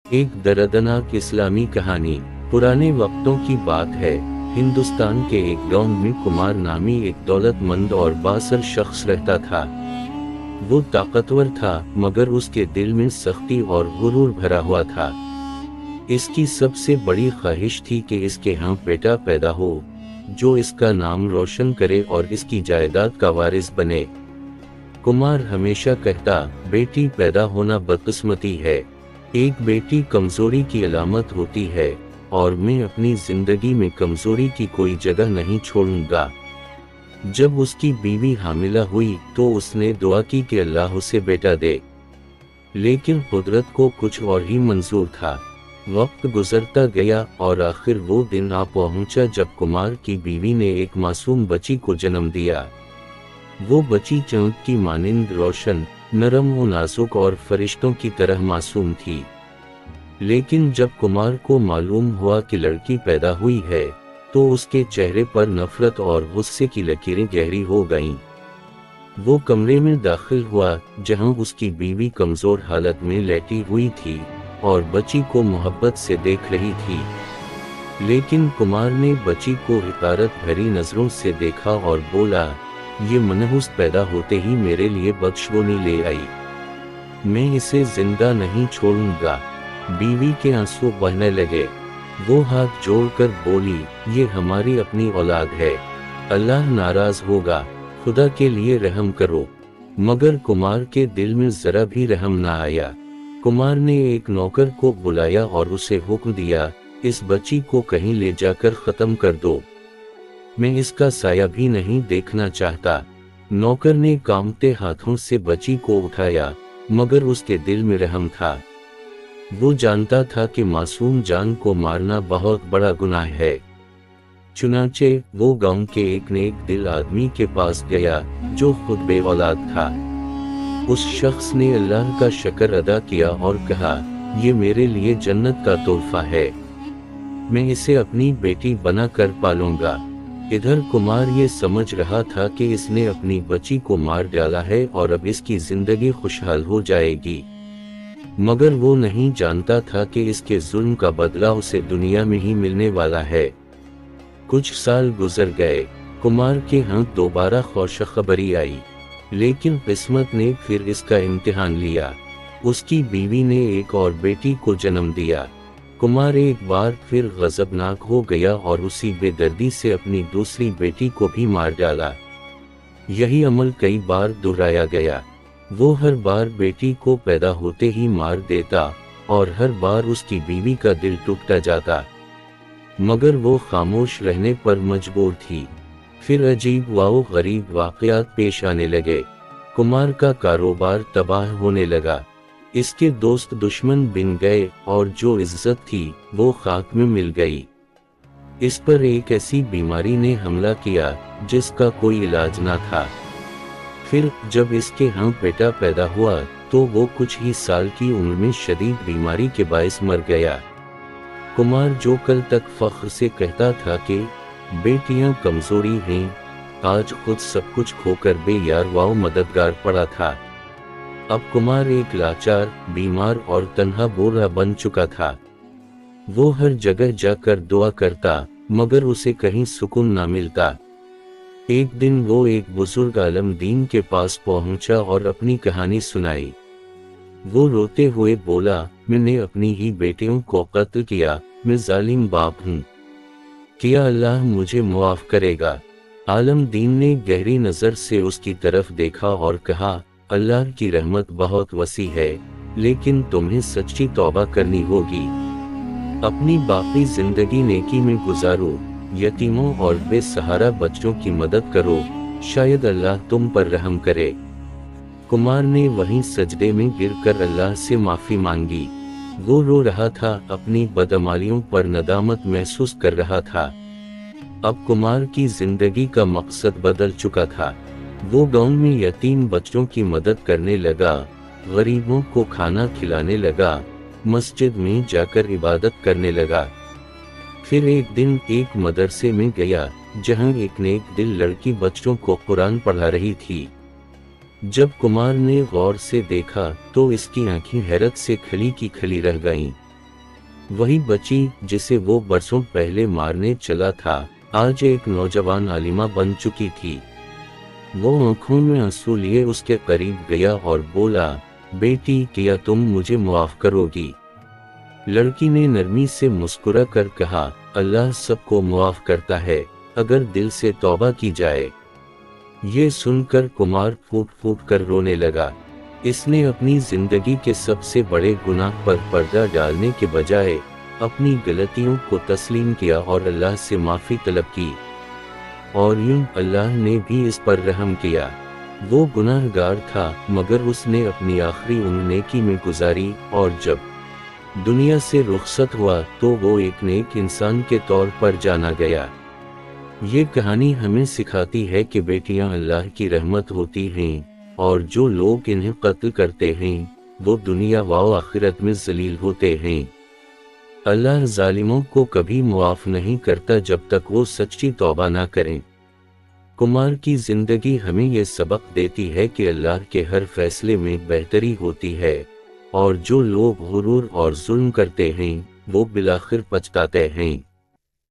एक दर्दनाक इस्लामी कहानी। पुराने वक्तों की बात है। हिंदुस्तान के एक गांव में कुमार नामी एक दौलतमंद और बासर शख्स रहता था। वो ताकतवर था, मगर उसके दिल में सख्ती और गुरूर भरा हुआ था। इसकी सबसे बड़ी ख्वाहिश थी कि इसके यहाँ बेटा पैदा हो जो इसका नाम रोशन करे और इसकी जायदाद का वारिस बने। कुमार हमेशा कहता, बेटी पैदा होना बदकिस्मती है, एक बेटी कमजोरी की अलामत होती है और मैं अपनी जिंदगी में कमजोरी की कोई जगह नहीं छोड़ूंगा। जब उसकी बीवी हामिला हुई तो उसने दुआ की कि अल्लाह उसे बेटा दे, लेकिन कुदरत को कुछ और ही मंजूर था। वक्त गुजरता गया और आखिर वो दिन आ पहुंचा जब कुमार की बीवी ने एक मासूम बच्ची को जन्म दिया। वो बच्ची चांद की मानिंद रोशन, नरम व नाजुक और फरिश्तों की तरह मासूम थी। लेकिन जब कुमार को मालूम हुआ कि लड़की पैदा हुई है तो उसके चेहरे पर नफरत और गुस्से की लकीरें गहरी हो गईं। वो कमरे में दाखिल हुआ जहां उसकी बीवी कमजोर हालत में लेटी हुई थी और बच्ची को मोहब्बत से देख रही थी। लेकिन कुमार ने बच्ची को हिकारत भरी नजरों से देखा और बोला, ये मनहूस पैदा होते ही मेरे लिए बदशगुनी ले आई, मैं इसे जिंदा नहीं छोड़ूंगा। बीवी के आंसू बहने लगे। वो हाथ जोड़कर बोली, ये हमारी अपनी औलाद है, अल्लाह नाराज होगा, खुदा के लिए रहम करो। मगर कुमार के दिल में जरा भी रहम ना आया। कुमार ने एक नौकर को बुलाया और उसे हुक्म दिया, इस बच्ची को कहीं ले जाकर खत्म कर दो, मैं इसका साया भी नहीं देखना चाहता। नौकर ने कांपते हाथों से बच्ची को उठाया, मगर उसके दिल में रहम था। वो जानता था कि मासूम जान को मारना बहुत बड़ा गुनाह है। चुनाचे वो गांव के एक नेक दिल आदमी के पास गया जो खुद बे औलाद था। उस शख्स ने अल्लाह का शुक्र अदा किया और कहा, ये मेरे लिए जन्नत का तोहफा है, मैं इसे अपनी बेटी बना कर पालूंगा। इधर कुमार ये समझ रहा था कि इसने अपनी बच्ची को मार डाला है और अब इसकी जिंदगी खुशहाल हो जाएगी, मगर वो नहीं जानता था कि इसके जुल्म का बदला उसे दुनिया में ही मिलने वाला है। कुछ साल गुजर गए। कुमार के यहाँ दोबारा खुशखबरी आई, लेकिन किस्मत ने फिर इसका इम्तिहान लिया। उसकी बीवी ने एक और बेटी को जन्म दिया। कुमार एक बार फिर गजबनाक हो गया और उसी बेदर्दी से अपनी दूसरी बेटी को भी मार डाला। यही अमल कई बार दोहराया गया। वो हर बार बेटी को पैदा होते ही मार देता और हर बार उसकी बीवी का दिल टूटता जाता, मगर वो खामोश रहने पर मजबूर थी। फिर अजीब व गरीब वाकयात पेश आने लगे। कुमार का कारोबार तबाह होने लगा। इसके दोस्त दुश्मन बिन गए और जो इज्जत थी वो खाक में मिल गई। इस पर एक ऐसी बीमारी ने हमला किया जिसका कोई इलाज ना था। फिर जब इसके यहाँ बेटा पैदा हुआ तो वो कुछ ही साल की उम्र में शदीद बीमारी के बायस मर गया। कुमार जो कल तक फख्र से कहता था कि बेटियां कमजोरी हैं, आज खुद सब कुछ खोकर बेयार व मददगार पड़ा था। अब कुमार एक लाचार, बीमार और तन्हा बोरा बन चुका था। वो हर जगह जाकर दुआ करता, मगर उसे कहीं सुकून ना मिलता। एक दिन वो एक बुजुर्ग आलम दीन के पास पहुंचा और अपनी कहानी सुनाई। वो रोते हुए बोला, मैंने अपनी ही बेटियों को कत्ल किया, मैं जालिम बाप हूँ, क्या अल्लाह मुझे मुआफ करेगा? आलम दीन ने गहरी नजर से उसकी तरफ देखा और कहा, अल्लाह की रहमत बहुत वसी है, लेकिन तुम्हें सच्ची तौबा करनी होगी। अपनी बाकी जिंदगी नेकी में गुजारो, यतीमों और बेसहारा बच्चों की मदद करो, शायद अल्लाह तुम पर रहम करे। कुमार ने वहीं सजदे में गिरकर अल्लाह से माफी मांगी। वो रो रहा था, अपनी बदअमालियों पर नदामत महसूस कर रहा था। अब कुमार की जिंदगी का मकसद बदल चुका था। वो गांव में यतीम बच्चों की मदद करने लगा, गरीबों को खाना खिलाने लगा, मस्जिद में जाकर इबादत करने लगा। फिर एक दिन एक मदरसे में गया जहां एक नेक दिल लड़की बच्चों को कुरान पढ़ा रही थी। जब कुमार ने गौर से देखा तो इसकी आंखें हैरत से खली की खली रह गईं। वही बच्ची जिसे वो बरसों पहले मारने चला था, आज एक नौजवान आलिमा बन चुकी थी। वो आंखों में आंसू लिए उसके करीब गया और बोला, बेटी क्या तुम मुझे मुआफ करोगी? लड़की ने नरमी से मुस्कुरा कर कहा, अल्लाह सबको मुआफ करता है अगर दिल से तौबा की जाए। ये सुनकर कुमार फूट फूट कर रोने लगा। इसने अपनी जिंदगी के सबसे बड़े गुनाह पर पर्दा डालने के बजाय अपनी गलतियों को तस्लीम किया और अल्लाह से माफ़ी तलब की, और यूं अल्लाह ने भी इस पर रहम किया। वो गुनाहगार था मगर उसने अपनी आखिरी उम्र नेकी में गुजारी, और जब दुनिया से रुखसत हुआ तो वो एक नेक इंसान के तौर पर जाना गया। ये कहानी हमें सिखाती है कि बेटियां अल्लाह की रहमत होती हैं, और जो लोग इन्हें कत्ल करते हैं वो दुनिया व आखिरत में जलील होते हैं। अल्लाह जालिमों को कभी मुआफ नहीं करता जब तक वो सच्ची तौबा ना करें। कुमार की जिंदगी हमें ये सबक देती है कि अल्लाह के हर फैसले में बेहतरी होती है, और जो लोग गुरूर और जुल्म करते हैं वो बिलाखिर पछताते हैं।